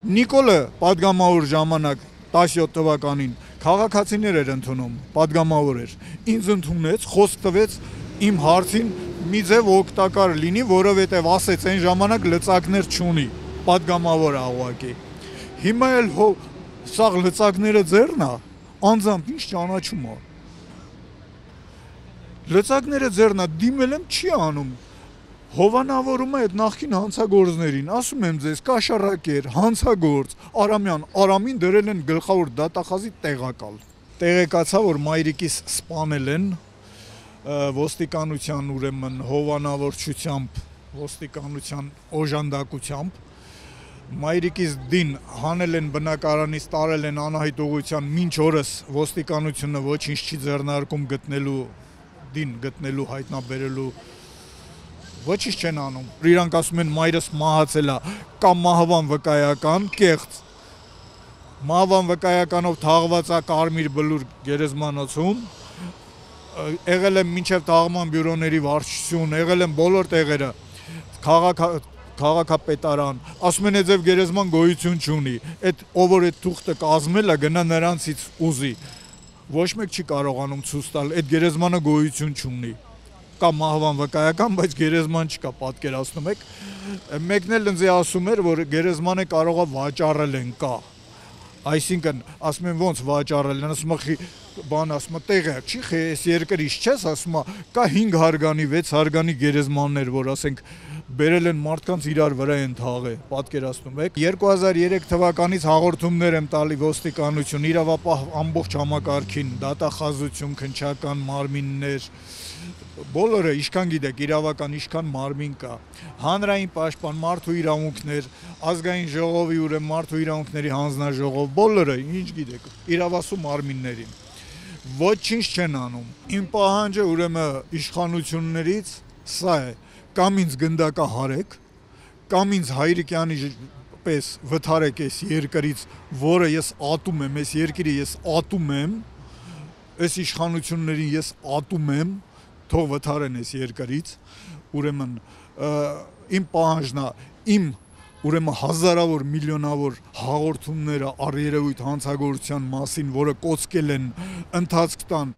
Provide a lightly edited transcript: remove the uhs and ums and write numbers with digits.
Նիկոլը պատգամավոր ժամանակ 17 թվականին քաղաքացիներ էր ընդունում, պատգամավոր էր, ինձ ընդունեց, խոսք տվեց իմ հարցին մի ձև օգտակար լինի, որովհետև ասեց այն ժամանակ լծակներ չունի, պատգամավոր աղուակի։ Հիմա էլ սաղ լծակները ձեռն է, անձամբ ինչ ճանաչում է։ Լծակները ձեռն է, դիմել եմ չի անում։ Հովանավորում է այդ նախկին հանցագործներին, ասում եմ ձեզ, կաշառակեր, հանցագործ, Արամյան, Արամին դրել են գլխավոր դատախազի տեղակալ։ Տեղեկացա, որ մայրիկիս սպանել են ոստիկանության ուրեմն հովանավորչությամբ, ոստիկանության օժանդակությամբ, մայրիկիս դին հանել են բնակարանից, տարել են անահայտ ուղղության, մինչ օրս ոստիկանությունը ոչինչ չի ձեռնարկում գտնելու, հայտնաբերելու ոչինչ չեն անում։ Իրանք ասում են մայրս մահացել է, կամ մահվան վկայական, կեղծ։ Մահվան վկայականով թաղված է Կարմիր Բլուր գերեզմանոցում, եղել եմ մինչև թաղման բյուրոների վարչություն, եղել եմ բոլոր տեղերը, քաղաքապետարան, ասում են ձև գերեզման գոյություն չունի, այդ ով որ այդ թուղթը կազմել է գնա նրանցից ուզի, ոչ մեկ չի կարողանում ցույց տալ, այդ գերեզմանը գոյություն չունի։ Կա մահվան վկայական, բայց գերեզման չկա, պատկերացնում եք։ Մեկն էլ ինձ ասում էր, որ գերեզմանը կարող է վաճառել են կա։ Այսինքն, ասում են ոնց վաճառել են, ասում է տեղյակ չի, այս երկրից չես, ասում է կա 5 հարգանի, 6 հարգանի գերեզմաններ, որ ասենք բերել են մարդկանց իրար վրա են թաղել, պատկերացնում եք։ 2003 թվականից հաղորդումներ եմ տալի ոստիկանություն, իրավապահ ամբողջ համակարգին, դատախազություն, քննչական մարմիններ, բոլորը ինչքան գիտեք, իրավական ինչքան մարմին կա, հանրային պաշտպան, մարդու իրավունքներ, ազգային ժողովի ուրեմն մարդու իրավունքների հանձնաժողով, բոլորը ինչ գիտեք, իրավասու մարմիններին ոչինչ չեն անում։ Իմ պահանջը ուրեմն իշխանություններից սա է, կամ ինձ գնդակահարեք, կամ ինձ Հայրիկյանի պես վթարեք այս երկրից, որը ես ատում եմ, այս երկիրը ես ատում եմ, այս իշխանություններին ես ատում եմ, թող վթարեն այս երկրից, ուրեմն իմ պահանջն է, իմ ուրեմն հազարավոր միլիոնավոր հաղորդումները առերևույթ հանցագործության մասին, որը կոծկել են ընթացք տան